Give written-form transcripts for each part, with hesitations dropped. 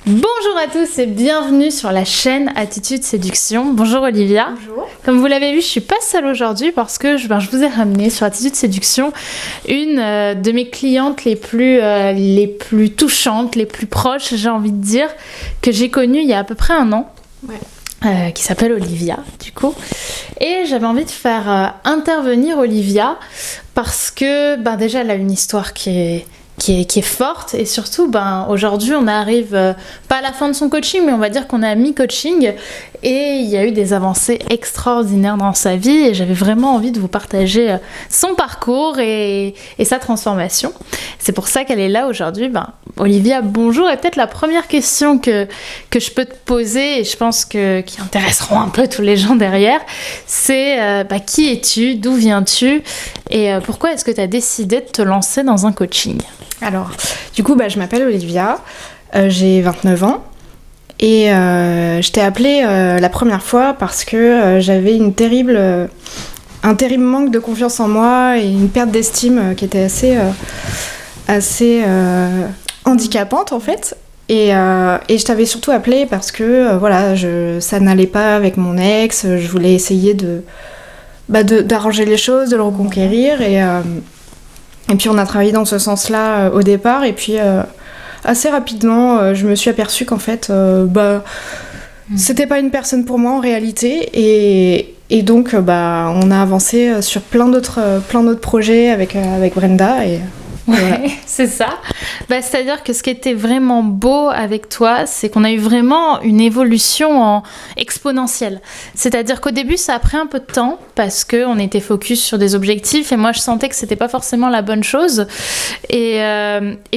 Bonjour à tous et bienvenue sur la chaîne Attitude Séduction. Bonjour Olivia. Bonjour. Comme vous l'avez vu, je suis pas seule aujourd'hui parce que je vous ai ramené sur Attitude Séduction une de mes clientes les plus touchantes, les plus proches, j'ai envie de dire, que j'ai connue il y a à peu près un an. Ouais. Qui s'appelle Olivia, du coup. Et j'avais envie de faire intervenir Olivia parce que déjà elle a une histoire qui est forte et surtout aujourd'hui on arrive pas à la fin de son coaching mais on va dire qu'on est à mi-coaching et il y a eu des avancées extraordinaires dans sa vie et j'avais vraiment envie de vous partager son parcours et sa transformation. C'est pour ça qu'elle est là aujourd'hui. Olivia, bonjour. Et peut-être la première question que je peux te poser et je pense qui intéresseront un peu tous les gens derrière, c'est qui es-tu, d'où viens-tu et pourquoi est-ce que tu as décidé de te lancer dans un coaching ? Alors, du coup, je m'appelle Olivia, j'ai 29 ans et je t'ai appelée la première fois parce que j'avais un terrible manque de confiance en moi et une perte d'estime qui était assez handicapante en fait. Et je t'avais surtout appelée parce que ça n'allait pas avec mon ex, je voulais essayer d'arranger les choses, de le reconquérir et puis on a travaillé dans ce sens-là au départ et puis assez rapidement je me suis aperçue qu'en fait c'était pas une personne pour moi en réalité et donc on a avancé sur plein d'autres projets avec Brenda et voilà. Ouais, c'est ça. C'est-à-dire que ce qui était vraiment beau avec toi, c'est qu'on a eu vraiment une évolution exponentielle. C'est-à-dire qu'au début, ça a pris un peu de temps parce qu'on était focus sur des objectifs et moi, je sentais que c'était pas forcément la bonne chose. Et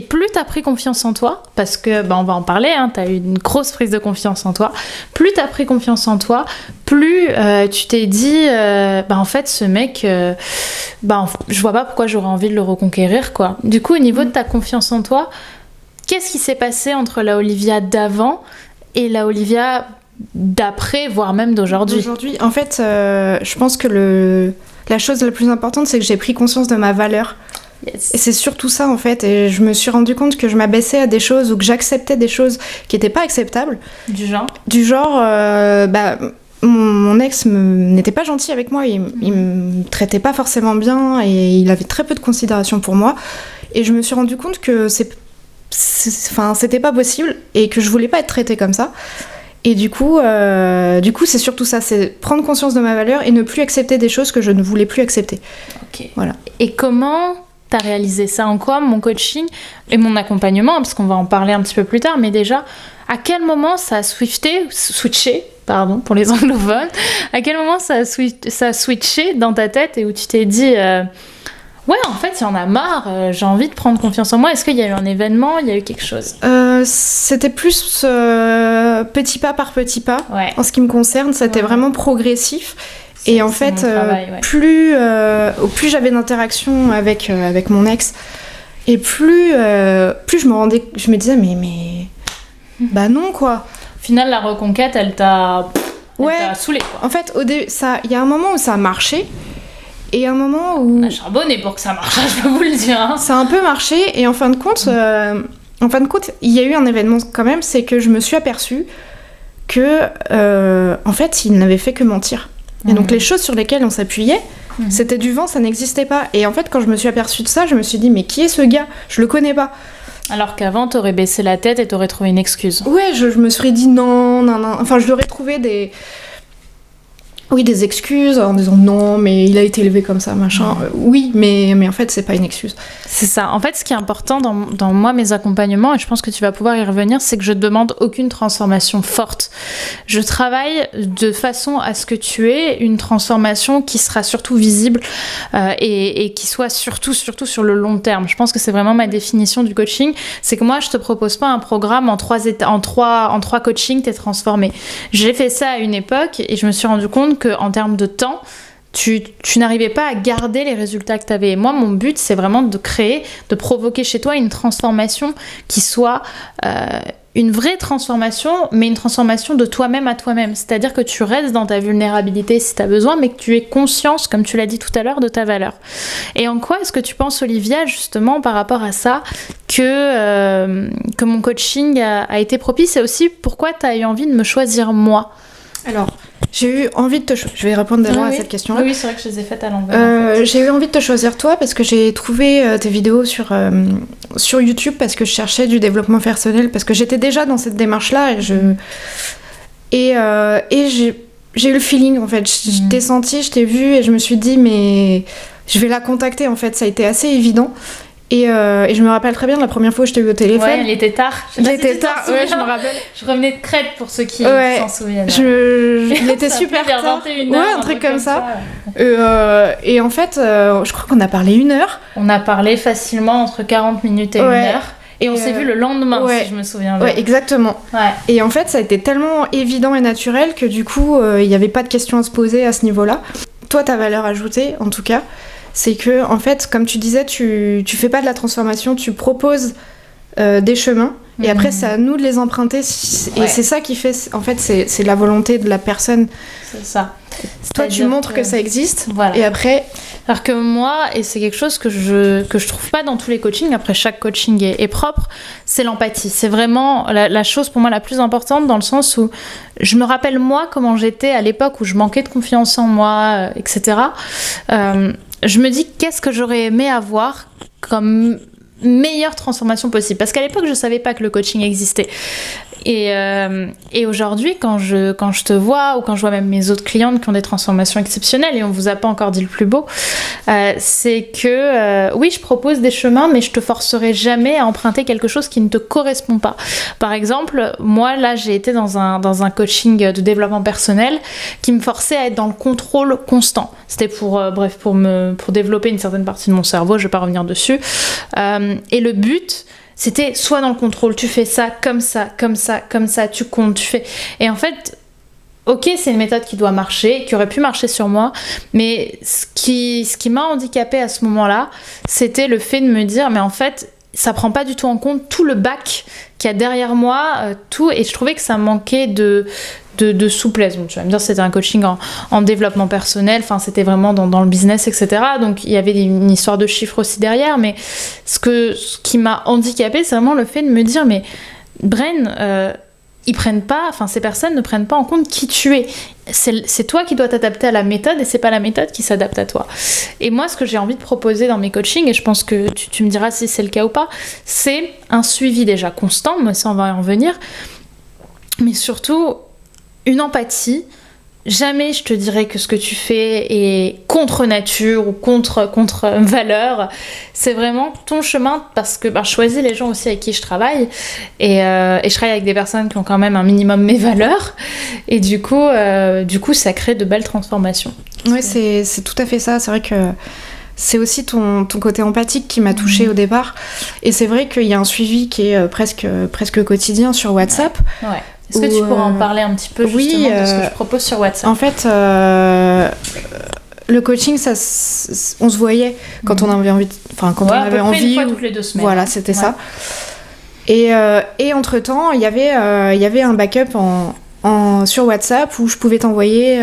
plus tu as pris confiance en toi, parce que, on va en parler, tu as eu une grosse prise de confiance en toi, plus tu as pris confiance en toi, plus tu t'es dit, en fait, ce mec, je vois pas pourquoi j'aurais envie de le reconquérir, quoi. Du coup, au niveau de ta confiance en toi, qu'est-ce qui s'est passé entre la Olivia d'avant et la Olivia d'après, voire même d'aujourd'hui ? Aujourd'hui, en fait, je pense que la chose la plus importante, c'est que j'ai pris conscience de ma valeur. Yes. Et c'est surtout ça, en fait. Et je me suis rendu compte que je m'abaissais à des choses ou que j'acceptais des choses qui n'étaient pas acceptables. Du genre ? Mon ex n'était pas gentil avec moi, il me traitait pas forcément bien et il avait très peu de considération pour moi. Et je me suis rendu compte que c'était pas possible et que je voulais pas être traitée comme ça. Et du coup, c'est surtout ça, c'est prendre conscience de ma valeur et ne plus accepter des choses que je ne voulais plus accepter. Ok. Voilà. Et comment t'as réalisé ça ? En quoi mon coaching et mon accompagnement, parce qu'on va en parler un petit peu plus tard, mais déjà, à quel moment ça a switché, pour les anglophones, à quel moment ça a switché dans ta tête et où tu t'es dit ouais, en fait, il y en a marre, j'ai envie de prendre confiance en moi. Est-ce qu'il y a eu un événement, il y a eu quelque chose ? C'était plus petit pas par petit pas. Ouais. En ce qui me concerne, c'était vraiment progressif. Et en fait, plus j'avais d'interactions avec mon ex, et plus je me disais mais non quoi. Au final, la reconquête, elle t'a saoulée, quoi. En fait, il y a un moment où ça a marché, et un moment où... On a charbonné pour que ça marche, je peux vous le dire. Hein. Ça a un peu marché, et en fin de compte, il y a eu un événement quand même, c'est que je me suis aperçue que, en fait, il n'avait fait que mentir. Et donc les choses sur lesquelles on s'appuyait, c'était du vent, ça n'existait pas. Et en fait, quand je me suis aperçue de ça, je me suis dit, mais qui est ce gars ? Je le connais pas. Alors qu'avant, t'aurais baissé la tête et t'aurais trouvé une excuse. Ouais, je me serais dit non. Enfin, je lui aurais trouvé des excuses en disant non, mais il a été élevé comme ça, machin. Oui, mais en fait, c'est pas une excuse. C'est ça. En fait, ce qui est important dans moi, mes accompagnements, et je pense que tu vas pouvoir y revenir, c'est que je demande aucune transformation forte. Je travaille de façon à ce que tu aies une transformation qui sera surtout visible et qui soit surtout sur le long terme. Je pense que c'est vraiment ma définition du coaching. C'est que moi, je te propose pas un programme en trois coachings, t'es transformé. J'ai fait ça à une époque et je me suis rendu compte qu'en termes de temps, tu n'arrivais pas à garder les résultats que tu avais. Et moi, mon but, c'est vraiment de provoquer chez toi une transformation qui soit une vraie transformation, mais une transformation de toi-même à toi-même. C'est-à-dire que tu restes dans ta vulnérabilité si tu as besoin, mais que tu aies conscience, comme tu l'as dit tout à l'heure, de ta valeur. Et en quoi est-ce que tu penses, Olivia, justement, par rapport à ça, que mon coaching a été propice, et aussi pourquoi tu as eu envie de me choisir moi? Alors, j'ai eu envie de je vais répondre d'abord à cette question-là. Oui, c'est vrai que je les ai faites à l'envers. En fait. J'ai eu envie de te choisir toi parce que j'ai trouvé tes vidéos sur YouTube parce que je cherchais du développement personnel, parce que j'étais déjà dans cette démarche-là et j'ai eu le feeling, en fait. Je t'ai senti, je t'ai vu et je me suis dit, mais je vais la contacter, en fait. Ça a été assez évident. Et je me rappelle très bien de la première fois où je t'ai eu au téléphone. Ouais, elle était tard. Ouais, je me rappelle. Je revenais de Crète pour ceux qui s'en souviennent. Il était super tard. 21h, ouais, un truc comme ça. Et en fait, je crois qu'on a parlé 1 heure. On a parlé facilement entre 40 minutes et 1 heure. Et on s'est vu le lendemain, si je me souviens bien. Ouais, exactement. Ouais. Et en fait, ça a été tellement évident et naturel que du coup, il n'y avait pas de questions à se poser à ce niveau-là. Toi, ta valeur ajoutée, en tout cas, c'est que, en fait, comme tu disais, tu fais pas de la transformation, tu proposes des chemins, et après, c'est à nous de les emprunter, et c'est ça qui fait, en fait, c'est la volonté de la personne. C'est ça. Toi, tu montres que ça existe, voilà. Et après... Alors que moi, et c'est quelque chose que je trouve pas dans tous les coachings, après chaque coaching est propre, c'est l'empathie. C'est vraiment la chose pour moi la plus importante, dans le sens où je me rappelle moi comment j'étais à l'époque où je manquais de confiance en moi, etc. Je me dis qu'est-ce que j'aurais aimé avoir comme meilleure transformation possible, parce qu'à l'époque je savais pas que le coaching existait. Et aujourd'hui, quand je te vois, ou quand je vois même mes autres clientes qui ont des transformations exceptionnelles, et on vous a pas encore dit le plus beau, c'est que oui, je propose des chemins, mais je te forcerai jamais à emprunter quelque chose qui ne te correspond pas. Par exemple, moi là, j'ai été dans un coaching de développement personnel qui me forçait à être dans le contrôle constant. C'était pour développer une certaine partie de mon cerveau, je vais pas revenir dessus. Et le but, c'était soit dans le contrôle, tu fais ça, comme ça, comme ça, comme ça, tu comptes, tu fais... Et en fait, ok, c'est une méthode qui doit marcher, qui aurait pu marcher sur moi, mais ce qui m'a handicapée à ce moment-là, c'était le fait de me dire, mais en fait, ça prend pas du tout en compte tout le bac qu'il y a derrière moi, tout, et je trouvais que ça manquait de souplesse. Bon, tu vas me dire, c'était un coaching en développement personnel, enfin c'était vraiment dans le business, etc. Donc il y avait une histoire de chiffres aussi derrière, mais ce qui m'a handicapée, c'est vraiment le fait de me dire, mais Bren, ces personnes ne prennent pas en compte qui tu es. C'est toi qui dois t'adapter à la méthode, et c'est pas la méthode qui s'adapte à toi. Et moi, ce que j'ai envie de proposer dans mes coachings, et je pense que tu me diras si c'est le cas ou pas, c'est un suivi déjà constant, mais ça on va y en venir, mais surtout une empathie. Jamais je te dirais que ce que tu fais est contre nature ou contre valeur. C'est vraiment ton chemin, parce que je choisis les gens aussi avec qui je travaille, et je travaille avec des personnes qui ont quand même un minimum mes valeurs, et du coup ça crée de belles transformations. Oui, c'est tout à fait ça. C'est vrai que c'est aussi ton côté empathique qui m'a touchée au départ, et c'est vrai qu'il y a un suivi qui est presque quotidien sur WhatsApp. Ouais. Est-ce que tu pourrais en parler un petit peu justement de ce que je propose sur WhatsApp? En fait, le coaching, on se voyait quand on avait envie, quand on avait envie. Une fois toutes les 2 semaines. Voilà, c'était ça. Et entre-temps, il y avait un backup sur WhatsApp où je pouvais t'envoyer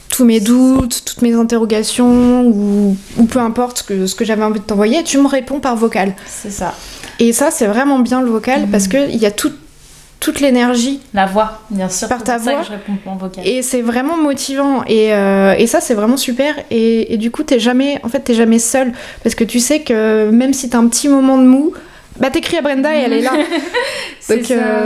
tous mes doutes, toutes mes interrogations, ou peu importe ce que j'avais envie de t'envoyer. Tu me réponds par vocal. C'est ça. Et ça, c'est vraiment bien le vocal, parce qu'il y a toute l'énergie, la voix, bien sûr, par ta voix, que je réponds en vocal. Et c'est vraiment motivant, et ça c'est vraiment super, et du coup t'es jamais seule, parce que tu sais que même si t'as un petit moment de mou, t'écris à Brenda et elle est là.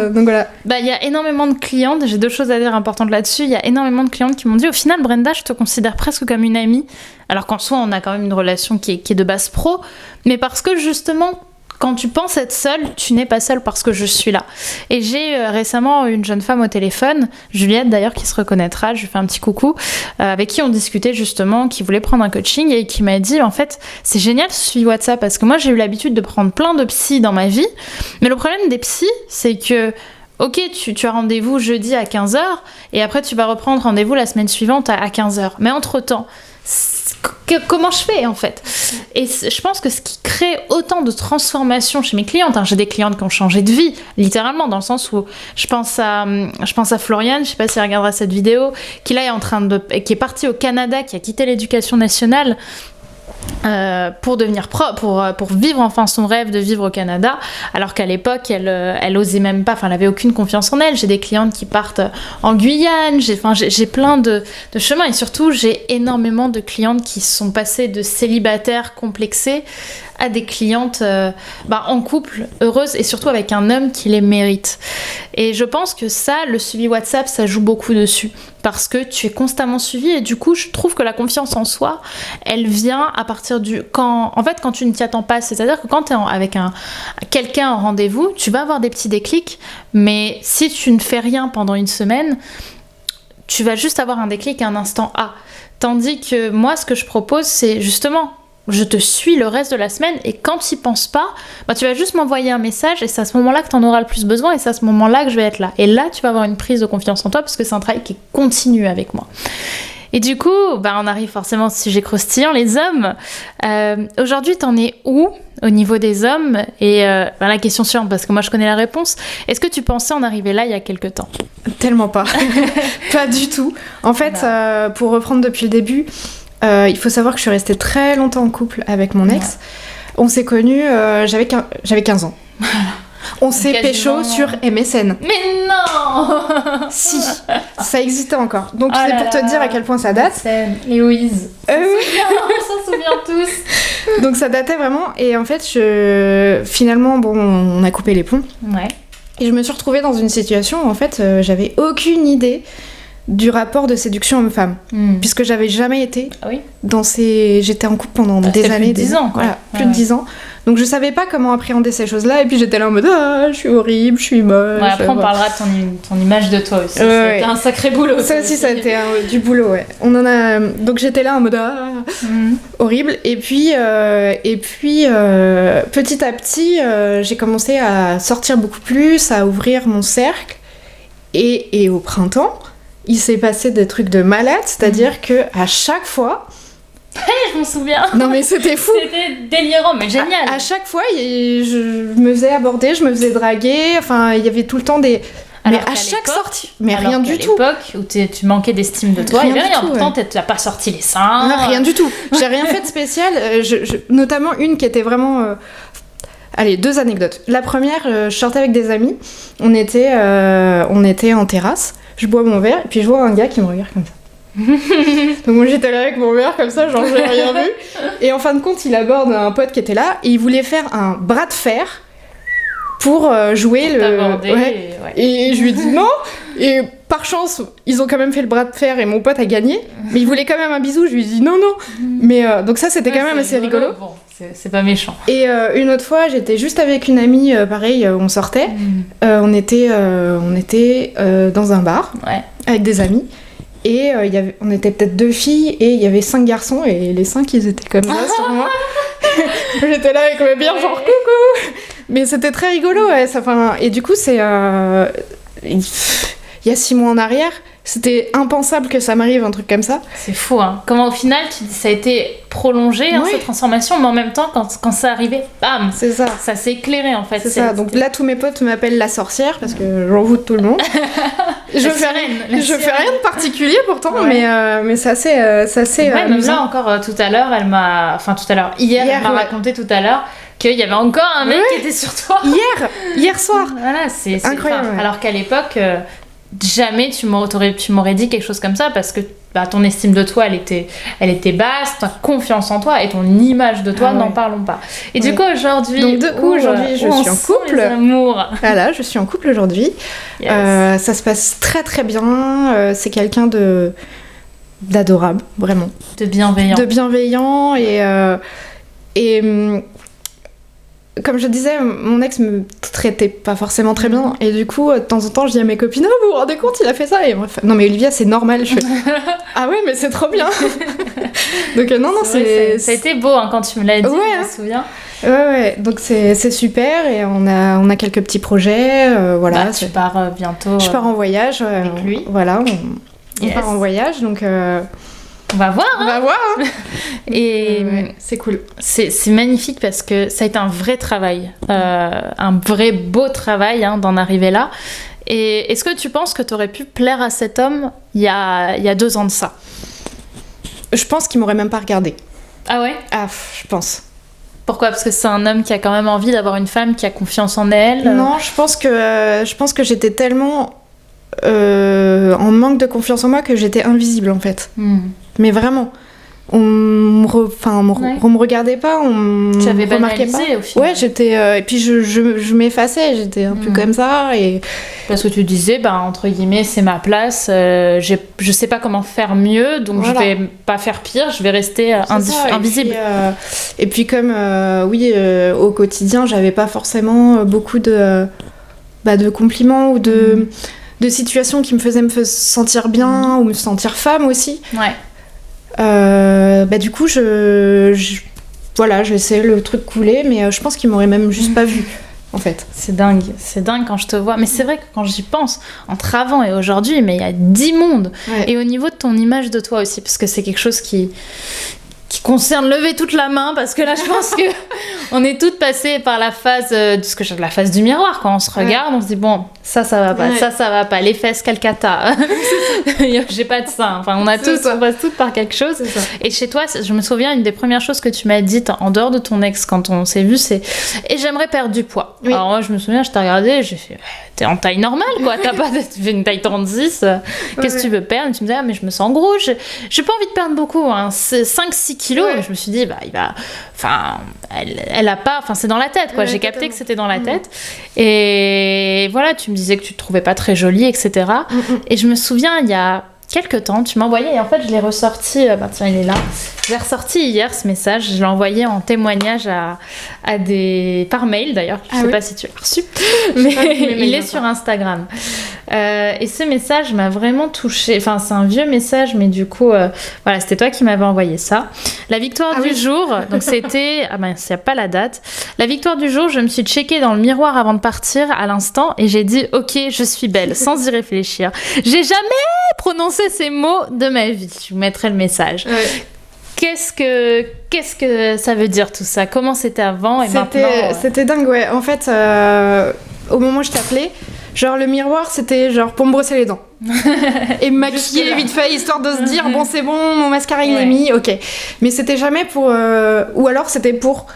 Donc voilà. Il y a énormément de clientes, j'ai 2 choses à dire importantes là-dessus. Il y a énormément de clientes qui m'ont dit, au final Brenda, je te considère presque comme une amie, alors qu'en soi on a quand même une relation qui est de base pro, mais parce que justement, quand tu penses être seule, tu n'es pas seule, parce que je suis là. Et j'ai récemment une jeune femme au téléphone, Juliette d'ailleurs, qui se reconnaîtra, je lui fais un petit coucou, avec qui on discutait justement, qui voulait prendre un coaching, et qui m'a dit, en fait, c'est génial ce suivi WhatsApp, parce que moi j'ai eu l'habitude de prendre plein de psys dans ma vie, mais le problème des psys, c'est que ok, tu as rendez-vous jeudi à 15h, et après tu vas reprendre rendez-vous la semaine suivante à 15h. Mais entre-temps, comment je fais en fait. Et je pense que ce qui crée autant de transformations chez mes clientes, j'ai des clientes qui ont changé de vie, littéralement, dans le sens où je pense à Floriane, je sais pas si elle regardera cette vidéo, qui là qui est partie au Canada, qui a quitté l'éducation nationale pour devenir pour vivre enfin son rêve de vivre au Canada, alors qu'à l'époque elle osait même pas, elle avait aucune confiance en elle. J'ai des clientes qui partent en Guyane, j'ai plein de chemins, et surtout j'ai énormément de clientes qui sont passées de célibataires complexés à des clientes en couple, heureuses, et surtout avec un homme qui les mérite. Et je pense que ça, le suivi WhatsApp, ça joue beaucoup dessus, parce que tu es constamment suivi, et du coup je trouve que la confiance en soi, elle vient à partir quand tu ne t'y attends pas. C'est-à-dire que quand tu es avec quelqu'un en rendez-vous, tu vas avoir des petits déclics, mais si tu ne fais rien pendant une semaine, tu vas juste avoir un déclic à un instant A. Tandis que moi, ce que je propose, c'est justement, je te suis le reste de la semaine, et quand tu n'y penses pas, tu vas juste m'envoyer un message, et c'est à ce moment-là que tu en auras le plus besoin, et c'est à ce moment-là que je vais être là. Et là, tu vas avoir une prise de confiance en toi, parce que c'est un travail qui continue avec moi. Et du coup, on arrive forcément au sujet croustillant, les hommes. Aujourd'hui, t'en es où au niveau des hommes? Et la question suivante, parce que moi je connais la réponse, est-ce que tu pensais en arriver là il y a quelque temps? Tellement pas. Pas du tout. En fait, pour reprendre depuis le début, il faut savoir que je suis restée très longtemps en couple avec mon ex. On s'est connus, j'avais 15 ans. On s'est pécho sur MSN. Mais non. Si, ça existait encore. Donc c'est pour te dire à quel point ça date. MSN, Héloïse. On s'en souvient tous. Donc ça datait vraiment. Et en fait, finalement, on a coupé les ponts. Ouais. Et je me suis retrouvée dans une situation où en fait, j'avais aucune idée du rapport de séduction homme-femme, puisque j'avais jamais été j'étais en couple pendant des années, plus de 10 ans, quoi. Voilà, plus de 10 ans. Donc je savais pas comment appréhender ces choses-là, et puis j'étais là en mode je suis horrible, je suis moche. Ouais, après on parlera de ton image de toi aussi. C'était un sacré boulot. Ça aussi, ça a été du boulot, ouais. Donc j'étais là en mode horrible, et puis petit à petit, j'ai commencé à sortir beaucoup plus, à ouvrir mon cercle, et au printemps, il s'est passé des trucs de malade, c'est-à-dire que à chaque fois, je m'en souviens. Non mais c'était fou. C'était délirant, mais génial. À chaque fois, je me faisais aborder, je me faisais draguer. Enfin, il y avait tout le temps des. Mais à chaque sortie, mais rien du tout. À l'époque où tu manquais d'estime de toi, il n'y avait rien. Pourtant, tu n'as pas sorti les seins. Non, rien du tout. J'ai rien fait de spécial. Notamment une qui était vraiment. Allez, 2 anecdotes. La première, je sortais avec des amis. On était en terrasse. Je bois mon verre et puis je vois un gars qui me regarde comme ça. Donc moi j'étais là avec mon verre comme ça, genre j'ai rien vu, et en fin de compte il aborde un pote qui était là et il voulait faire un bras de fer pour jouer et je lui ai dit non, et par chance ils ont quand même fait le bras de fer et mon pote a gagné, mais il voulait quand même un bisou, je lui ai dit non, mais donc ça c'était quand même assez rigolo. Bon, c'est pas méchant. Et une autre fois j'étais juste avec une amie, pareil, on sortait, on était dans un bar avec des amis. Et on était peut-être 2 filles et il y avait 5 garçons, et les 5 ils étaient comme ça sur moi. J'étais là avec ma bière genre coucou. Mais c'était très rigolo, et du coup c'est il y a 6 mois en arrière, c'était impensable que ça m'arrive un truc comme ça. C'est fou, hein. Comment au final ça a été prolongé, cette transformation, mais en même temps quand ça arrivait, bam, c'est ça. Ça s'est éclairé en fait. C'est ça. Donc là tous mes potes m'appellent la sorcière parce que j'en veux de tout le monde. Je fais rien de particulier pourtant, mais ça c'est même là encore tout à l'heure, hier elle m'a raconté tout à l'heure qu'il y avait encore un mec qui était sur toi. Hier soir. Voilà, c'est incroyable. Alors qu'à l'époque jamais tu m'aurais dit quelque chose comme ça, parce que ton estime de toi elle était basse, ta confiance en toi et ton image de toi, n'en parlons pas. Et du coup aujourd'hui, je suis en couple. Voilà, je suis en couple aujourd'hui. Yes. Ça se passe très très bien. C'est quelqu'un d'adorable, vraiment. De bienveillant et comme je disais, mon ex me traitait pas forcément très bien, et du coup de temps en temps je dis à mes copines vous vous rendez compte, il a fait ça, et bref, non mais Olivia c'est normal, je fais ah ouais mais c'est trop bien. Donc non ça a été beau quand tu me l'as dit, je me souviens. Ouais, donc c'est super, et on a quelques petits projets, voilà. Tu pars bientôt. Je pars en voyage avec lui. Voilà, on part en voyage, donc On va voir. On va voir. Hein. Et c'est cool. C'est magnifique parce que ça a été un vrai travail, un vrai beau travail d'en arriver là. Et est-ce que tu penses que tu aurais pu plaire à cet homme il y a 2 ans de ça? Je pense qu'il m'aurait même pas regardé. Ah ouais? Ah, je pense. Pourquoi? Parce que c'est un homme qui a quand même envie d'avoir une femme qui a confiance en elle. Non, je pense que j'étais tellement en manque de confiance en moi que j'étais invisible en fait. Mais vraiment. On me regardait pas, on me remarquait pas. Au final. Ouais, j'étais. Et puis je m'effaçais, j'étais un peu comme ça. Et... Parce que tu disais, entre guillemets, c'est ma place, je sais pas comment faire mieux, donc je vais pas faire pire, je vais rester invisible. Et puis comme, au quotidien, j'avais pas forcément beaucoup de compliments ou de situations qui me faisaient me sentir bien ou me sentir femme aussi. Ouais. Du coup, je laissais le truc couler, mais je pense qu'il m'aurait même juste pas vu, en fait. C'est dingue quand je te vois. Mais c'est vrai que quand j'y pense, entre avant et aujourd'hui, mais il y a 10 mondes. Ouais. Et au niveau de ton image de toi aussi, parce que c'est quelque chose qui concerne lever toute la main, parce que là, je pense que on est toutes passées par la phase la phase du miroir. Quand on se regarde, on se dit bon, ça va pas, ça va pas, les fesses Calcata. J'ai pas de sein. Enfin, on passe toutes par quelque chose. Et chez toi, je me souviens, une des premières choses que tu m'as dites en dehors de ton ex quand on s'est vu, c'est et j'aimerais perdre du poids. Oui. Alors moi, je me souviens, je t'ai regardé, j'ai fait t'es en taille normale, quoi. T'as pas fait une taille 36. Qu'est-ce que tu veux perdre? Et tu me disais mais je me sens gros. J'ai pas envie de perdre beaucoup. 5-6 kilos. Et je me suis dit elle a pas. Enfin, c'est dans la tête, quoi. J'ai capté que c'était dans la tête. Et voilà, tu me disais que tu te trouvais pas très jolie, etc. Et je me souviens, il y a quelques temps, tu m'as envoyé, et en fait, je l'ai ressorti, tiens, il est là. Je l'ai ressorti hier, ce message. Je l'ai envoyé en témoignage par mail, d'ailleurs. Je sais pas si tu l'as reçu, mais il est sur Instagram. Et ce message m'a vraiment touchée. Enfin, c'est un vieux message, mais du coup, c'était toi qui m'avais envoyé ça. La victoire du jour, donc c'était... il n'y a pas la date. La victoire du jour, je me suis checkée dans le miroir avant de partir à l'instant, et j'ai dit, ok, je suis belle, sans y réfléchir. J'ai jamais prononcé ces mots de ma vie. Je vous mettrai le message. Ouais. Qu'est-ce que ça veut dire tout ça? Comment c'était avant et maintenant C'était dingue, ouais. En fait, au moment où je t'appelais, genre le miroir, c'était genre pour me brosser les dents. Et me maquiller vite fait, histoire de se dire, bon, c'est bon, mon mascara il est mis, ok. Mais c'était jamais pour... ou alors c'était pour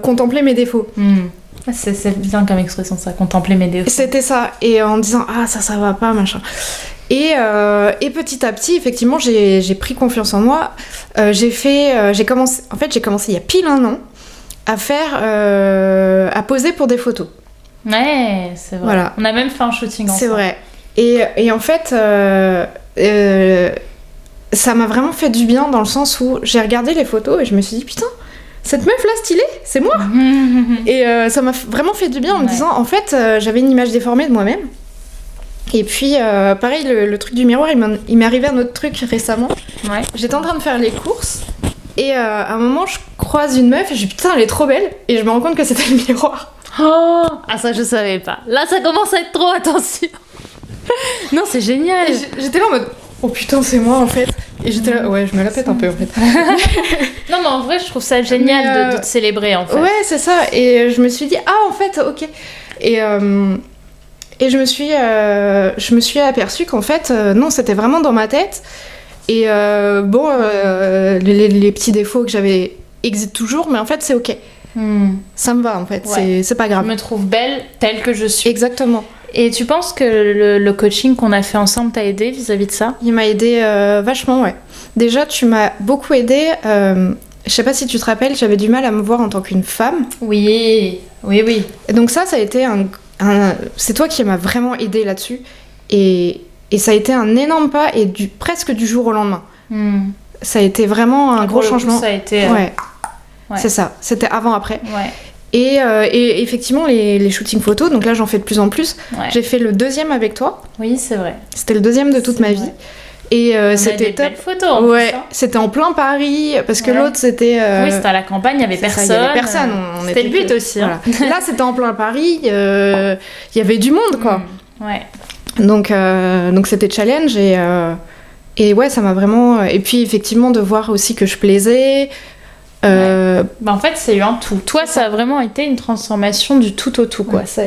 contempler mes défauts. C'est bien comme expression, ça, contempler mes défauts. C'était ça. Et en disant, ça va pas, machin. Et petit à petit, effectivement, j'ai pris confiance en moi. J'ai commencé il y a pile 1 an à poser pour des photos. Ouais, c'est vrai. Voilà. On a même fait un shooting ensemble. C'est vrai. Et en fait, ça m'a vraiment fait du bien dans le sens où j'ai regardé les photos et je me suis dit, putain, cette meuf là stylée, c'est moi. Et ça m'a vraiment fait du bien en me disant, en fait, j'avais une image déformée de moi-même. Et puis, pareil, le truc du miroir, il m'est arrivé un autre truc récemment. Ouais. J'étais en train de faire les courses et à un moment, je croise une meuf et je dis putain, elle est trop belle. Et je me rends compte que c'était le miroir. Oh, ça, je savais pas. Là, ça commence à être trop, attention. Non, c'est génial. J'étais là en mode oh putain, c'est moi en fait. Et j'étais là, ouais, je me la pète un peu en fait. Non, mais en vrai, je trouve ça génial de te célébrer en fait. Ouais, c'est ça. Et je me suis dit, en fait, ok. Et je me suis aperçue qu'en fait, non, c'était vraiment dans ma tête. Et les petits défauts que j'avais existent toujours, mais en fait, c'est ok. Ça me va, en fait. Ouais. C'est pas grave. Je me trouve belle telle que je suis. Exactement. Et tu penses que le coaching qu'on a fait ensemble t'a aidé vis-à-vis de ça? Il m'a aidé vachement, ouais. Déjà, tu m'as beaucoup aidé. Je sais pas si tu te rappelles, j'avais du mal à me voir en tant qu'une femme. Oui. Et donc ça a été c'est toi qui m'as vraiment aidé là-dessus et ça a été un énorme pas et presque du jour au lendemain. Ça a été vraiment un gros changement. Coup, ça a été ouais. C'est ça, c'était avant-après. Ouais. Et effectivement les shootings photos, donc là j'en fais de plus en plus. Ouais. J'ai fait le 2e avec toi. Oui, c'est vrai. C'était le 2e de toute ma vie. Et c'était top. Belles photos en plus, hein. C'était en plein Paris parce que l'autre c'était oui, c'était à la campagne, il y avait personne. Il y avait personne, c'était le but aussi. Voilà. Là c'était en plein Paris, il y avait du monde quoi. Ouais. Donc c'était challenge Et ouais, ça m'a vraiment... Et puis effectivement, de voir aussi que je plaisais. En fait, c'est eu un tout. Toi, ça a vraiment été une transformation du tout au tout, quoi. Ouais. Ça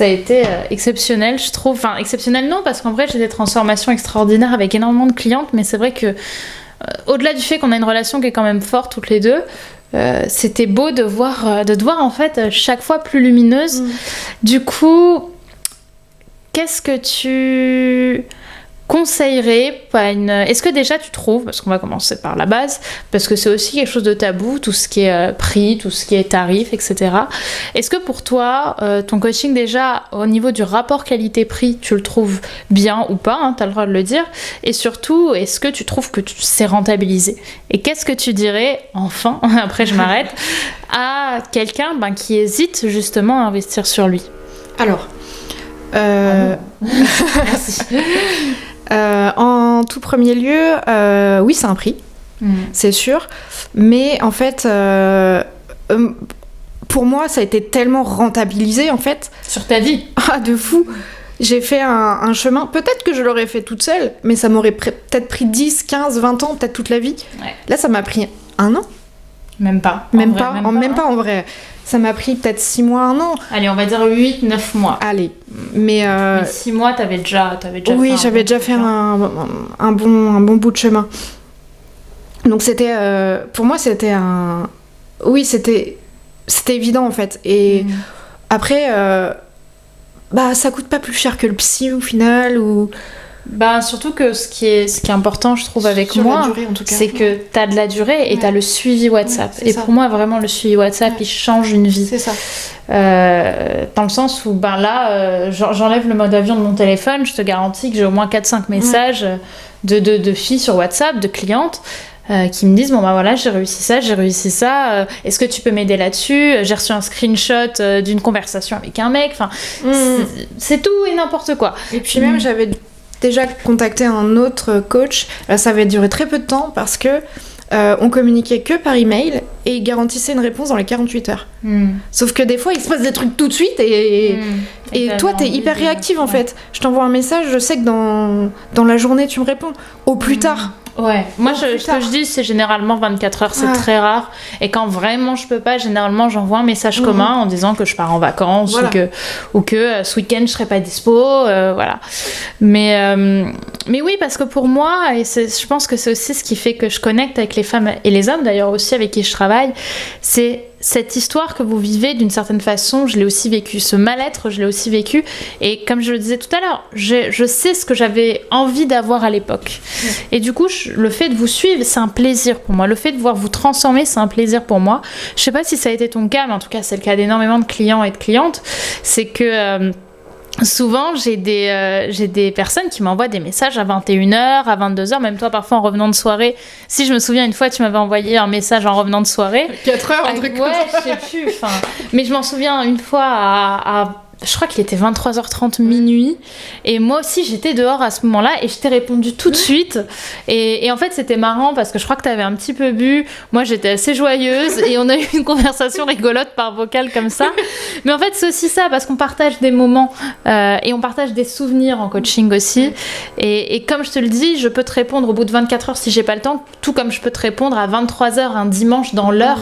a été exceptionnel, je trouve. Enfin, exceptionnel non, parce qu'en vrai, j'ai des transformations extraordinaires avec énormément de clientes, mais c'est vrai que, au-delà du fait qu'on a une relation qui est quand même forte toutes les deux, c'était beau de te voir en fait chaque fois plus lumineuse. Du coup, qu'est-ce que tu conseillerais Est-ce que déjà tu trouves, parce qu'on va commencer par la base, parce que c'est aussi quelque chose de tabou, tout ce qui est prix, tout ce qui est tarif, etc. Est-ce que pour toi, ton coaching déjà, au niveau du rapport qualité-prix, tu le trouves bien ou pas, hein, tu as le droit de le dire, et surtout, est-ce que tu trouves que c'est rentabilisé? Et qu'est-ce que tu dirais, enfin, après je m'arrête, à quelqu'un qui hésite justement à investir sur lui? Alors, merci. En tout premier lieu, oui, c'est un prix, c'est sûr. Mais en fait, pour moi, ça a été tellement rentabilisé, en fait. Sur ta vie? Ah, de fou! J'ai fait un chemin, peut-être que je l'aurais fait toute seule, mais ça m'aurait peut-être pris 10, 15, 20 ans, peut-être toute la vie. Ouais. Là, ça m'a pris 1 an. Même pas. Même pas en vrai. Ça m'a pris peut-être 6 mois, 1 an. Allez, on va dire 8, 9 mois. Allez. Mais 6 mois, t'avais déjà oui, j'avais déjà fait un bon bout de chemin. Donc c'était... pour moi, c'était un... Oui, c'était évident, en fait. Et après, ça coûte pas plus cher que le psy, au final, ou... surtout que ce qui est important, je trouve, avec moi, c'est que t'as de la durée et t'as le suivi WhatsApp. Et pour moi, vraiment, le suivi WhatsApp, il change une vie. C'est ça. Dans le sens où, j'enlève le mode avion de mon téléphone, je te garantis que j'ai au moins 4-5 messages de filles sur WhatsApp, de clientes, qui me disent voilà, j'ai réussi ça, est-ce que tu peux m'aider là-dessus, j'ai reçu un screenshot d'une conversation avec un mec, c'est tout et n'importe quoi. Et puis même, j'avais déjà contacté un autre coach. Ça avait duré très peu de temps parce que on communiquait que par email et il garantissait une réponse dans les 48 heures. Sauf que des fois, il se passe des trucs tout de suite et toi, t'es hyper réactive en fait. Je t'envoie un message, je sais que dans la journée, tu me réponds. Au plus tard. Ouais, moi ce que je dis c'est généralement 24 heures, c'est très rare. Et quand vraiment je peux pas, généralement j'envoie un message commun en disant que je pars en vacances ou que ce week-end je serai pas dispo, voilà. Mais oui, parce que pour moi, et je pense que c'est aussi ce qui fait que je connecte avec les femmes et les hommes d'ailleurs aussi avec qui je travaille, c'est cette histoire que vous vivez d'une certaine façon. Je l'ai aussi vécu, ce mal-être, je l'ai aussi vécu. Et comme je le disais tout à l'heure, je sais ce que j'avais envie d'avoir à l'époque. Et du coup, le fait de vous suivre, c'est un plaisir pour moi. Le fait de voir vous transformer, c'est un plaisir pour moi. Je sais pas si ça a été ton cas, mais en tout cas, c'est le cas d'énormément de clients et de clientes. C'est que... souvent, j'ai des personnes qui m'envoient des messages à 21h, à 22h, même toi parfois en revenant de soirée. Si je me souviens, une fois, tu m'avais envoyé un message en revenant de soirée. 4 heures, un truc comme ça. Ouais, je sais plus. Mais je m'en souviens une fois je crois qu'il était 23h30 minuit et moi aussi j'étais dehors à ce moment-là et je t'ai répondu tout de suite et en fait c'était marrant parce que je crois que t'avais un petit peu bu, moi j'étais assez joyeuse et on a eu une conversation rigolote par vocal comme ça, mais en fait c'est aussi ça parce qu'on partage des moments et on partage des souvenirs en coaching aussi et comme je te le dis, je peux te répondre au bout de 24 heures si j'ai pas le temps, tout comme je peux te répondre à 23h un dimanche dans l'heure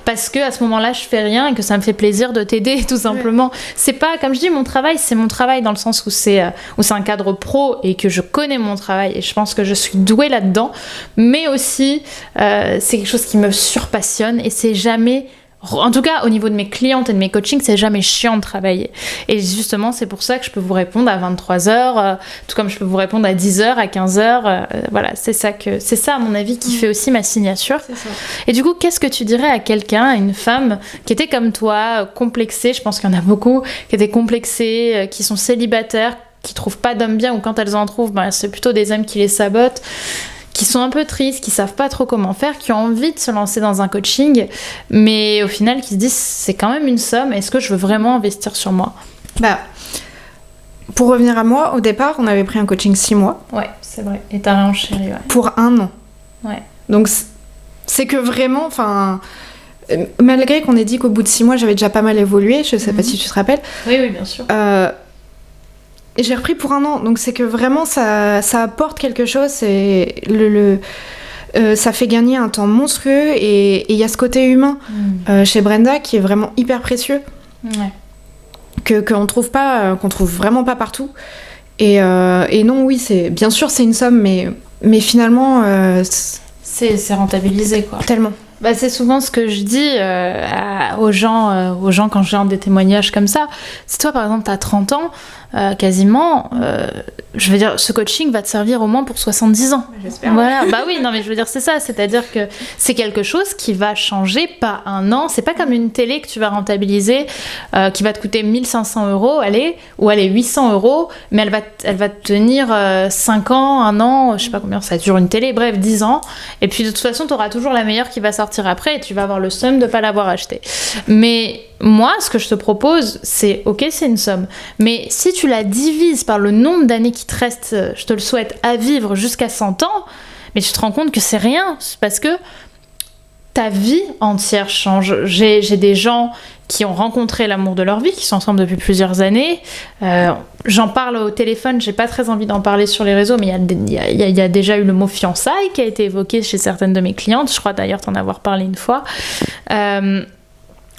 parce que à ce moment-là je fais rien et que ça me fait plaisir de t'aider tout simplement. C'est pas, comme je dis, mon travail, c'est mon travail dans le sens où c'est un cadre pro et que je connais mon travail et je pense que je suis douée là-dedans, mais aussi c'est quelque chose qui me surpassionne et c'est jamais, en tout cas au niveau de mes clientes et de mes coachings, c'est jamais chiant de travailler. Et justement, c'est pour ça que je peux vous répondre à 23h, tout comme je peux vous répondre à 10h, à 15h. Voilà, c'est ça à mon avis qui fait aussi ma signature. C'est ça. Et du coup, qu'est-ce que tu dirais à quelqu'un, à une femme qui était comme toi, complexée, je pense qu'il y en a beaucoup, qui étaient complexées, qui sont célibataires, qui trouvent pas d'hommes bien, ou quand elles en trouvent, c'est plutôt des hommes qui les sabotent, qui sont un peu tristes, qui savent pas trop comment faire, qui ont envie de se lancer dans un coaching, mais au final qui se disent c'est quand même une somme, est-ce que je veux vraiment investir sur moi? Pour revenir à moi, au départ, on avait pris un coaching 6 mois. Ouais, c'est vrai. Et t'as réenchéri, ouais. Pour 1 an. Ouais. Donc c'est que vraiment, malgré qu'on ait dit qu'au bout de 6 mois, j'avais déjà pas mal évolué, je sais pas si tu te rappelles. Oui, bien sûr. Et j'ai repris pour 1 an, donc c'est que vraiment ça apporte quelque chose, et ça fait gagner un temps monstrueux, et il y a ce côté humain chez Brenda qui est vraiment hyper précieux, qu'on trouve vraiment pas partout. Et non, oui, bien sûr c'est une somme, mais finalement c'est rentabilisé, quoi. Tellement. Bah, c'est souvent ce que je dis aux gens quand je rends des témoignages comme ça. Si toi, par exemple, t'as 30 ans, quasiment, je veux dire, ce coaching va te servir au moins pour 70 ans. J'espère. Voilà, bah oui, non, mais je veux dire, c'est ça. C'est-à-dire que c'est quelque chose qui va changer, pas 1 an. C'est pas comme une télé que tu vas rentabiliser, qui va te coûter 1 500 €, ou 800 €, mais elle va te tenir 5 ans, 1 an, je sais pas combien ça dure une télé, bref, 10 ans. Et puis, de toute façon, t'auras toujours la meilleure qui va sortir après, et tu vas avoir le seum de pas l'avoir acheté. Mais moi, ce que je te propose, c'est, ok, c'est une somme, mais si tu la divises par le nombre d'années qui te restent, je te le souhaite, à vivre jusqu'à 100 ans, mais tu te rends compte que c'est rien, parce que ta vie entière change. J'ai des gens qui ont rencontré l'amour de leur vie, qui sont ensemble depuis plusieurs années. J'en parle au téléphone, j'ai pas très envie d'en parler sur les réseaux, mais il y a déjà eu le mot fiançailles qui a été évoqué chez certaines de mes clientes. Je crois d'ailleurs t'en avoir parlé une fois.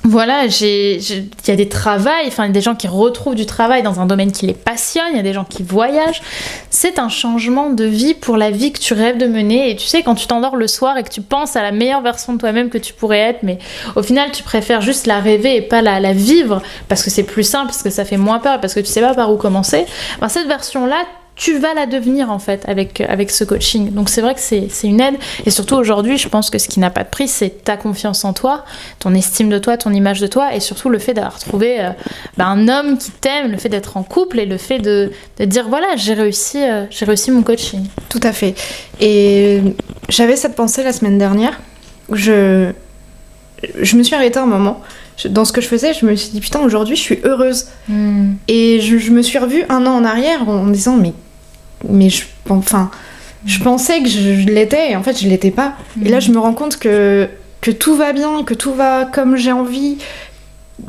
Voilà, il y a des travails, enfin des gens qui retrouvent du travail dans un domaine qui les passionne, il y a des gens qui voyagent. C'est un changement de vie pour la vie que tu rêves de mener. Et tu sais, quand tu t'endors le soir et que tu penses à la meilleure version de toi-même que tu pourrais être, mais au final tu préfères juste la rêver et pas la vivre, parce que c'est plus simple, parce que ça fait moins peur, parce que tu sais pas par où commencer, ben, cette version-là, tu vas la devenir en fait avec ce coaching. Donc c'est vrai que c'est une aide, et surtout aujourd'hui je pense que ce qui n'a pas de prix, c'est ta confiance en toi, ton estime de toi, ton image de toi, et surtout le fait d'avoir trouvé un homme qui t'aime, le fait d'être en couple, et le fait de dire voilà, j'ai réussi mon coaching. Tout à fait. Et j'avais cette pensée la semaine dernière où je me suis arrêtée un moment. Dans ce que je faisais, je me suis dit putain, aujourd'hui je suis heureuse. Et je me suis revue 1 an en arrière en me disant mais je pensais que je l'étais, et en fait je l'étais pas. Et là je me rends compte que tout va bien, que tout va comme j'ai envie.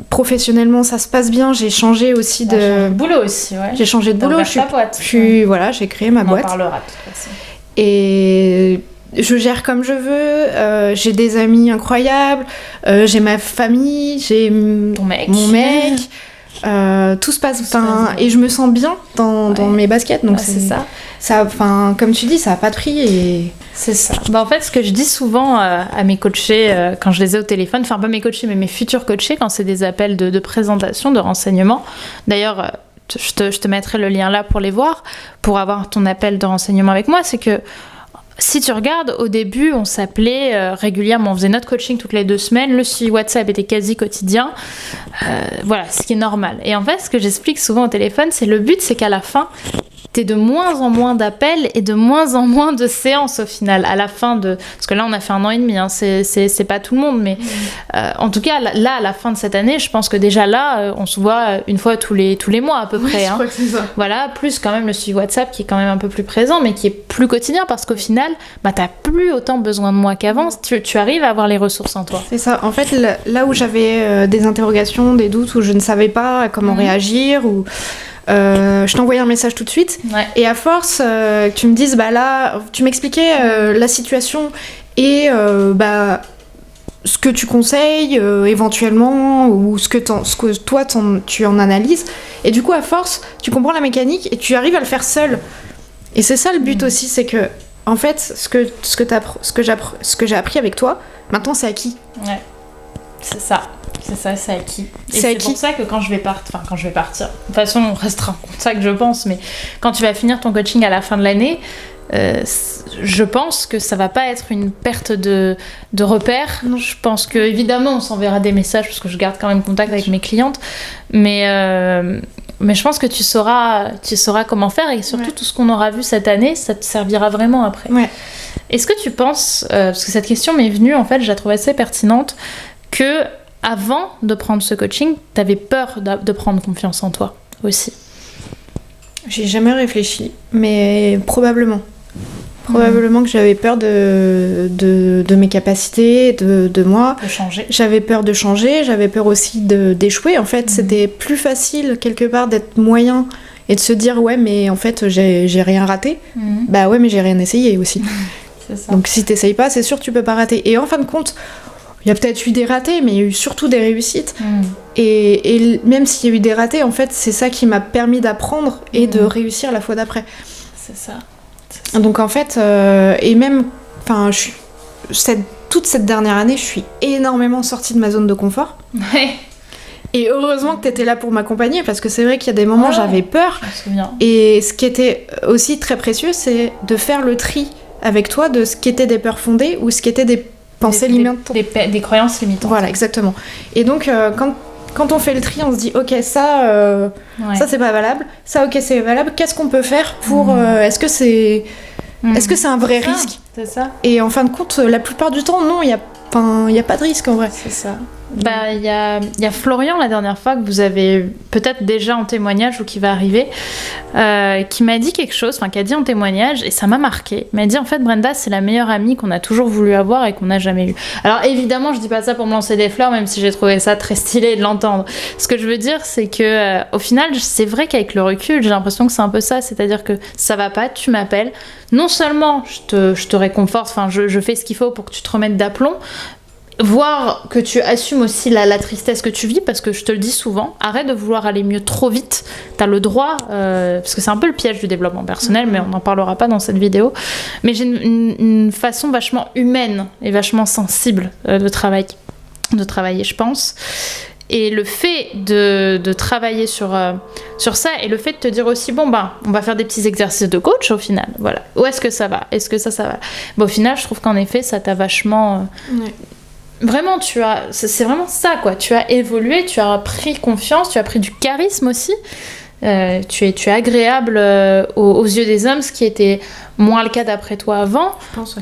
Professionnellement ça se passe bien. J'ai changé aussi de boulot aussi, ouais. J'ai changé de boulot. Voilà, j'ai créé ma boîte. On en parlera de toute façon. Et je gère comme je veux, j'ai des amis incroyables, j'ai ma famille, j'ai mon mec, tout se passe bien, et je me sens bien dans mes baskets, donc c'est ça, comme tu dis, ça n'a pas de prix, et c'est ça. En fait, ce que je dis souvent à mes coachés quand je les ai au téléphone, enfin pas mes coachés mais mes futurs coachés, quand c'est des appels de présentation, de renseignement, d'ailleurs je te mettrai le lien là pour les voir, pour avoir ton appel de renseignement avec moi, c'est que si tu regardes, au début, on s'appelait régulièrement, on faisait notre coaching toutes les 2 semaines, le suivi WhatsApp était quasi quotidien, voilà, ce qui est normal. Et en fait, ce que j'explique souvent au téléphone, le but, c'est qu'à la fin, t'es de moins en moins d'appels et de moins en moins de séances au final, à la fin de... Parce que là, on a fait 1 an et demi, hein, c'est pas tout le monde, mais en tout cas, là, à la fin de cette année, je pense que déjà là, on se voit 1 fois tous les mois à peu près. Je crois que c'est ça. Voilà, plus quand même le suivi WhatsApp qui est quand même un peu plus présent, mais qui est plus quotidien, parce qu'au final, t'as plus autant besoin de moi qu'avant, tu arrives à avoir les ressources en toi. C'est ça, en fait, là où j'avais des interrogations, des doutes, où je ne savais pas comment réagir, ou... je t'envoyais un message tout de suite, et à force que tu me dises là tu m'expliquais la situation et ce que tu conseilles éventuellement, ou ce que toi tu en analyses, et du coup à force tu comprends la mécanique et tu arrives à le faire seul, et c'est ça le but aussi, c'est que en fait ce que j'ai appris avec toi maintenant c'est acquis. C'est ça, c'est acquis. Et c'est pour ça que quand je vais partir, de toute façon on restera en contact je pense, mais quand tu vas finir ton coaching à la fin de l'année, je pense que ça va pas être une perte de repères. Non. Je pense que évidemment on s'enverra des messages, parce que je garde quand même contact avec mes clientes, mais je pense que tu sauras comment faire, et surtout tout ce qu'on aura vu cette année, ça te servira vraiment après. Est-ce que tu penses, parce que cette question m'est venue en fait, je la trouve assez pertinente, que avant de prendre ce coaching, t'avais peur de prendre confiance en toi aussi? J'ai jamais réfléchi, mais probablement que j'avais peur de mes capacités, de moi. De changer. J'avais peur de changer, j'avais peur aussi d'échouer. En fait, c'était plus facile quelque part d'être moyen et de se dire ouais mais en fait j'ai rien raté. Bah ouais mais j'ai rien essayé aussi. C'est ça. Donc si t'essayes pas, c'est sûr que tu peux pas rater. Et en fin de compte, il y a peut-être eu des ratés, mais il y a eu surtout des réussites. Et même s'il y a eu des ratés, en fait, c'est ça qui m'a permis d'apprendre et de réussir la fois d'après. C'est ça. Donc en fait, et même, enfin, toute cette dernière année, je suis énormément sortie de ma zone de confort. Ouais. Et heureusement que t'étais là pour m'accompagner, parce que c'est vrai qu'il y a des moments où j'avais peur. Je me souviens. Et ce qui était aussi très précieux, c'est de faire le tri avec toi de ce qui était des peurs fondées ou ce qui était des pensées limitantes. Des croyances limitantes. Voilà, exactement. Et donc, quand on fait le tri, on se dit, ok, ça c'est pas valable, ça, ok, c'est valable, qu'est-ce qu'on peut faire pour... est-ce que c'est un vrai risque ? C'est ça. Et en fin de compte, la plupart du temps, non, il y a pas de risque en vrai. C'est ça. Bah, il y a Florian, la dernière fois, que vous avez peut-être déjà en témoignage ou qui va arriver, qui m'a dit quelque chose, qui a dit en témoignage, et ça m'a marqué. Il m'a dit, en fait, Brenda, c'est la meilleure amie qu'on a toujours voulu avoir et qu'on n'a jamais eue. Alors, évidemment, je dis pas ça pour me lancer des fleurs, même si j'ai trouvé ça très stylé de l'entendre. Ce que je veux dire, c'est que, au final, c'est vrai qu'avec le recul, j'ai l'impression que c'est un peu ça, c'est-à-dire que ça va pas, tu m'appelles. Non seulement je te réconforte, je fais ce qu'il faut pour que tu te remettes d'aplomb, voir que tu assumes aussi la tristesse que tu vis, parce que je te le dis souvent, arrête de vouloir aller mieux trop vite, t'as le droit, parce que c'est un peu le piège du développement personnel, mais on n'en parlera pas dans cette vidéo, mais j'ai une façon vachement humaine et vachement sensible de travailler, je pense. Et le fait de travailler sur ça, et le fait de te dire aussi, on va faire des petits exercices de coach au final, voilà. Où est-ce que ça va ? Est-ce que ça va ? Au final, je trouve qu'en effet, ça t'a vachement... Vraiment, c'est vraiment ça, quoi. Tu as évolué, tu as pris confiance, tu as pris du charisme aussi. Tu es agréable aux yeux des hommes, ce qui était moins le cas d'après toi avant.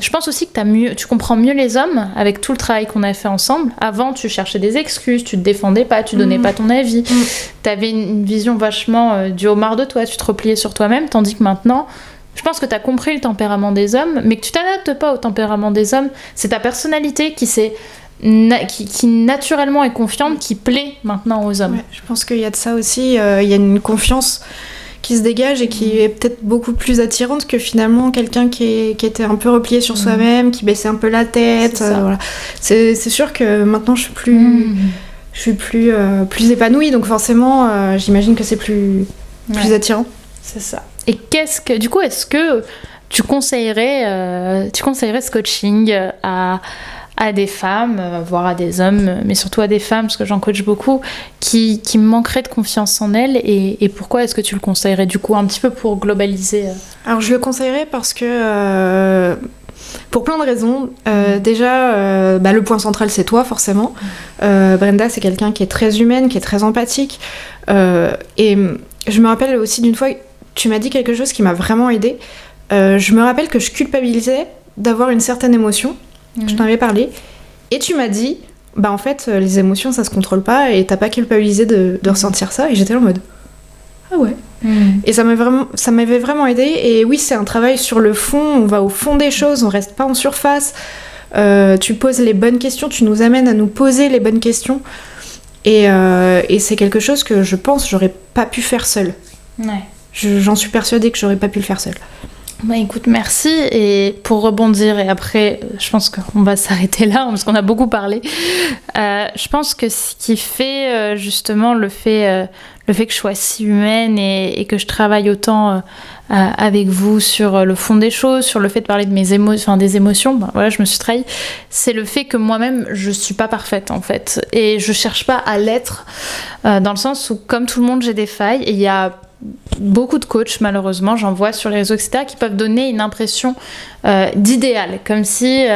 Je pense aussi que tu comprends mieux les hommes avec tout le travail qu'on a fait ensemble. Avant, tu cherchais des excuses, tu te défendais pas, tu donnais pas ton avis. Tu avais une vision vachement du homard de toi, tu te repliais sur toi-même, tandis que maintenant... Je pense que tu as compris le tempérament des hommes, mais que tu t'adaptes pas au tempérament des hommes. C'est ta personnalité qui naturellement est confiante, qui plaît maintenant aux hommes. Ouais, je pense qu'il y a de ça aussi. Il y a une confiance qui se dégage et qui est peut-être beaucoup plus attirante que finalement quelqu'un qui était un peu replié sur soi-même, qui baissait un peu la tête. Voilà. C'est sûr que maintenant je suis plus épanouie, donc forcément j'imagine que c'est plus attirant. C'est ça. Et du coup, est-ce que tu conseillerais ce coaching à des femmes, voire à des hommes, mais surtout à des femmes, parce que j'en coach beaucoup, qui manqueraient de confiance en elles, et pourquoi est-ce que tu le conseillerais, du coup, un petit peu pour globaliser Alors, je le conseillerais parce que... pour plein de raisons. Déjà, le point central, c'est toi, forcément. Brenda, c'est quelqu'un qui est très humaine, qui est très empathique. Et je me rappelle aussi d'une fois, tu m'as dit quelque chose qui m'a vraiment aidée. Je me rappelle que je culpabilisais d'avoir une certaine émotion. Je t'en avais parlé. Et tu m'as dit, en fait, les émotions, ça se contrôle pas et t'as pas culpabilisé de ressentir ça. Et j'étais en mode, ah ouais. Et ça m'avait vraiment aidée. Et oui, c'est un travail sur le fond. On va au fond des choses, on reste pas en surface. Tu poses les bonnes questions, tu nous amènes à nous poser les bonnes questions. Et c'est quelque chose que je pense j'aurais pas pu faire seule. Ouais. J'en suis persuadée que j'aurais pas pu le faire seule. Écoute, merci. Et pour rebondir, et après, je pense qu'on va s'arrêter là, parce qu'on a beaucoup parlé. Je pense que ce qui fait justement le fait que je sois si humaine et que je travaille autant avec vous sur le fond des choses, sur le fait de parler de des émotions, je me suis trahie, c'est le fait que moi-même, je suis pas parfaite, en fait. Et je cherche pas à l'être, dans le sens où, comme tout le monde, j'ai des failles, et il y a beaucoup de coachs, malheureusement, j'en vois sur les réseaux, etc., qui peuvent donner une impression d'idéal, comme si,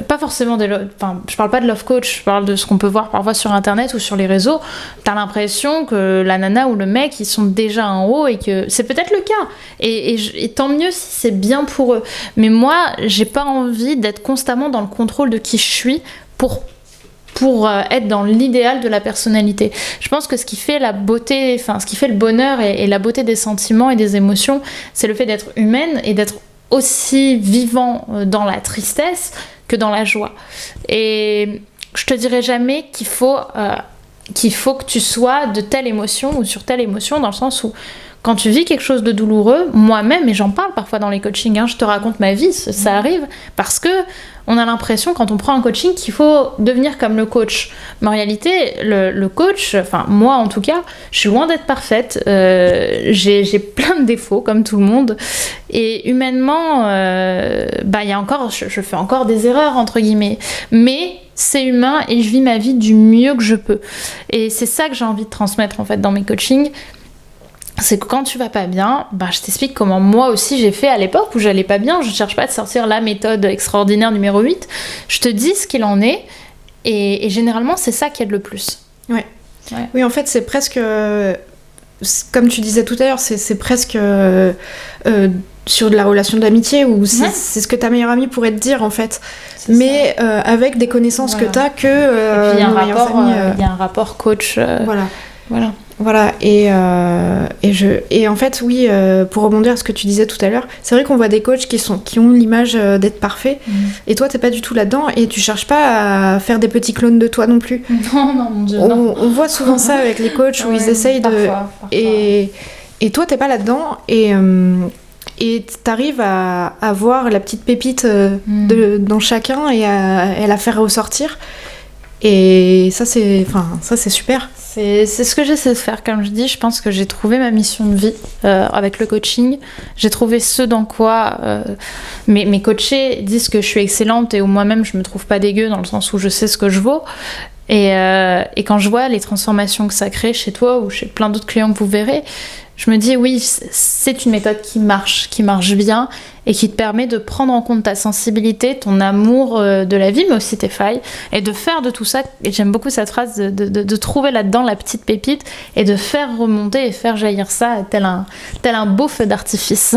pas forcément je parle pas de love coach, je parle de ce qu'on peut voir parfois sur internet ou sur les réseaux. T'as l'impression que la nana ou le mec, ils sont déjà en haut, et que c'est peut-être le cas, et tant mieux si c'est bien pour eux, mais moi, j'ai pas envie d'être constamment dans le contrôle de qui je suis pour être dans l'idéal de la personnalité. Je pense que ce qui fait la beauté, ce qui fait le bonheur et la beauté des sentiments et des émotions, c'est le fait d'être humaine et d'être aussi vivant dans la tristesse que dans la joie. Et je te dirai jamais qu'il faut que tu sois de telle émotion ou sur telle émotion, dans le sens où quand tu vis quelque chose de douloureux, moi-même, et j'en parle parfois dans les coachings, je te raconte ma vie, ça arrive, parce que on a l'impression quand on prend un coaching qu'il faut devenir comme le coach. Mais en réalité, le coach, enfin moi en tout cas, je suis loin d'être parfaite. J'ai plein de défauts comme tout le monde. Et humainement, y a encore, je fais encore des erreurs entre guillemets. Mais c'est humain et je vis ma vie du mieux que je peux. Et c'est ça que j'ai envie de transmettre en fait dans mes coachings. C'est que quand tu vas pas bien, je t'explique comment moi aussi j'ai fait à l'époque où j'allais pas bien. Je cherche pas à te sortir la méthode extraordinaire numéro 8. Je te dis ce qu'il en est et généralement c'est ça qui aide le plus. Ouais. Oui, en fait c'est presque, comme tu disais tout à l'heure, c'est presque sur de la relation d'amitié où c'est ce que ta meilleure amie pourrait te dire en fait. Mais avec des connaissances que t'as que et puis il y a un rapport coach. Voilà, et en fait, oui, pour rebondir à ce que tu disais tout à l'heure, c'est vrai qu'on voit des coachs qui ont l'image d'être parfaits, et toi, t'es pas du tout là-dedans, et tu cherches pas à faire des petits clones de toi non plus. Non, mon Dieu, non. On voit souvent ça avec les coachs où ils essayent parfois. Et toi, t'es pas là-dedans, et t'arrives à voir la petite pépite dans chacun et à la faire ressortir. Et ça c'est super. C'est ce que j'essaie de faire, comme je dis. Je pense que j'ai trouvé ma mission de vie avec le coaching. J'ai trouvé ce dans quoi mes coachés disent que je suis excellente et où moi-même je me trouve pas dégueu dans le sens où je sais ce que je vaux. Et quand je vois les transformations que ça crée chez toi ou chez plein d'autres clients que vous verrez, je me dis oui, c'est une méthode qui marche bien et qui te permet de prendre en compte ta sensibilité, ton amour de la vie, mais aussi tes failles, et de faire de tout ça, et j'aime beaucoup cette phrase, de trouver là-dedans la petite pépite, et de faire remonter et faire jaillir ça tel un beau feu d'artifice.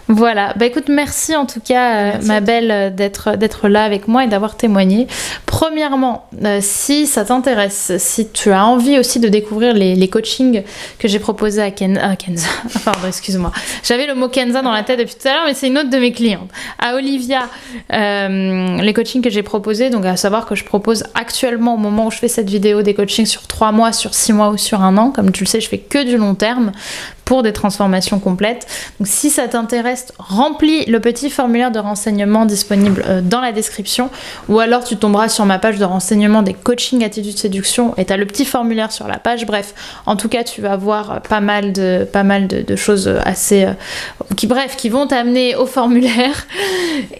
Voilà, écoute, merci en tout cas, ma belle, d'être là avec moi et d'avoir témoigné. Premièrement, si ça t'intéresse, si tu as envie aussi de découvrir les coachings que j'ai proposés à Kenza, pardon, excuse-moi, j'avais le mot Kenza dans la tête depuis tout à l'heure, mais c'est une autre de mes clientes. À Olivia, les coachings que j'ai proposés, donc à savoir que je propose actuellement au moment où je fais cette vidéo des coachings sur 3 mois, sur 6 mois ou sur 1 an. Comme tu le sais, je fais que du long terme pour des transformations complètes. Donc si ça t'intéresse, remplis le petit formulaire de renseignement disponible dans la description, ou alors tu tomberas sur ma page de renseignement des coachings attitude séduction et tu as le petit formulaire sur la page. Bref, en tout cas, tu vas voir pas mal de choses assez qui vont t'amener au formulaire,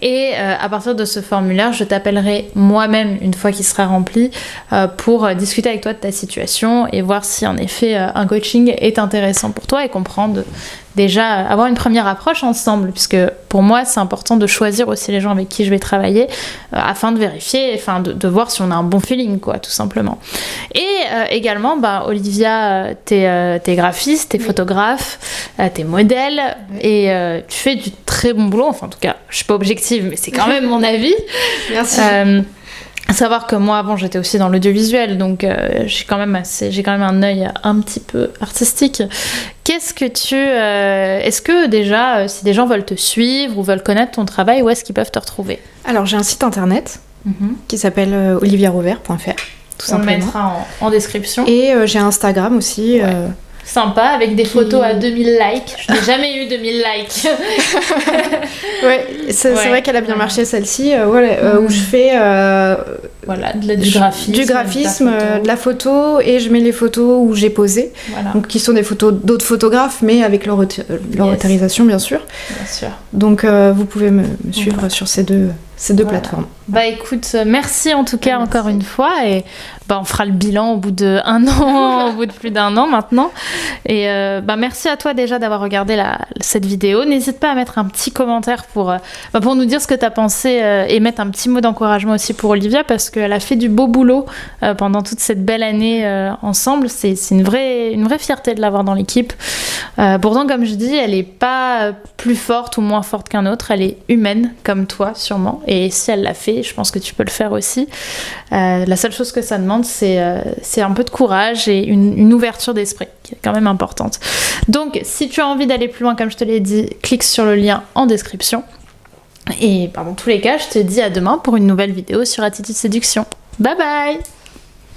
et à partir de ce formulaire, je t'appellerai moi-même une fois qu'il sera rempli pour discuter avec toi de ta situation et voir si en effet un coaching est intéressant pour toi, et comprendre déjà, avoir une première approche ensemble, puisque pour moi c'est important de choisir aussi les gens avec qui je vais travailler afin de vérifier, de voir si on a un bon feeling, quoi, tout simplement. Et également, Olivia, t'es graphiste, t'es photographe, t'es modèle, et tu fais du très bon boulot. Enfin, en tout cas, je suis pas objective, mais c'est quand même mon avis. Merci. À savoir que moi avant j'étais aussi dans l'audiovisuel, donc j'ai quand même un œil un petit peu artistique. Est-ce que déjà si des gens veulent te suivre ou veulent connaître ton travail, où est-ce qu'ils peuvent te retrouver? Alors j'ai un site internet qui s'appelle oliviarouvert.fr, tout simplement. On le mettra en description. Et j'ai un Instagram aussi. Ouais. Sympa, avec des photos à 2000 likes. Je n'ai jamais eu 2000 likes. Ouais, c'est vrai qu'elle a bien marché, celle-ci, où je fais du graphisme, de la photo, et je mets les photos où j'ai posé, donc qui sont des photos d'autres photographes, mais avec leur autorisation, bien sûr. Bien sûr. Donc vous pouvez me suivre sur ces deux plateformes. Écoute, merci en tout cas encore une fois, et on fera le bilan au bout de 1 an, au bout de plus d'1 an maintenant. Et merci à toi déjà d'avoir regardé cette vidéo. N'hésite pas à mettre un petit commentaire pour nous dire ce que tu as pensé, et mettre un petit mot d'encouragement aussi pour Olivia, parce qu'elle a fait du beau boulot pendant toute cette belle année ensemble. C'est une vraie fierté de l'avoir dans l'équipe. Pourtant, comme je dis, elle n'est pas plus forte ou moins forte qu'un autre. Elle est humaine comme toi sûrement, et si elle l'a fait, je pense que tu peux le faire aussi. La seule chose que ça demande, c'est un peu de courage et une ouverture d'esprit qui est quand même importante. Donc si tu as envie d'aller plus loin, comme je te l'ai dit, clique sur le lien en description. Et dans tous les cas, je te dis à demain pour une nouvelle vidéo sur Attitude Séduction. Bye bye!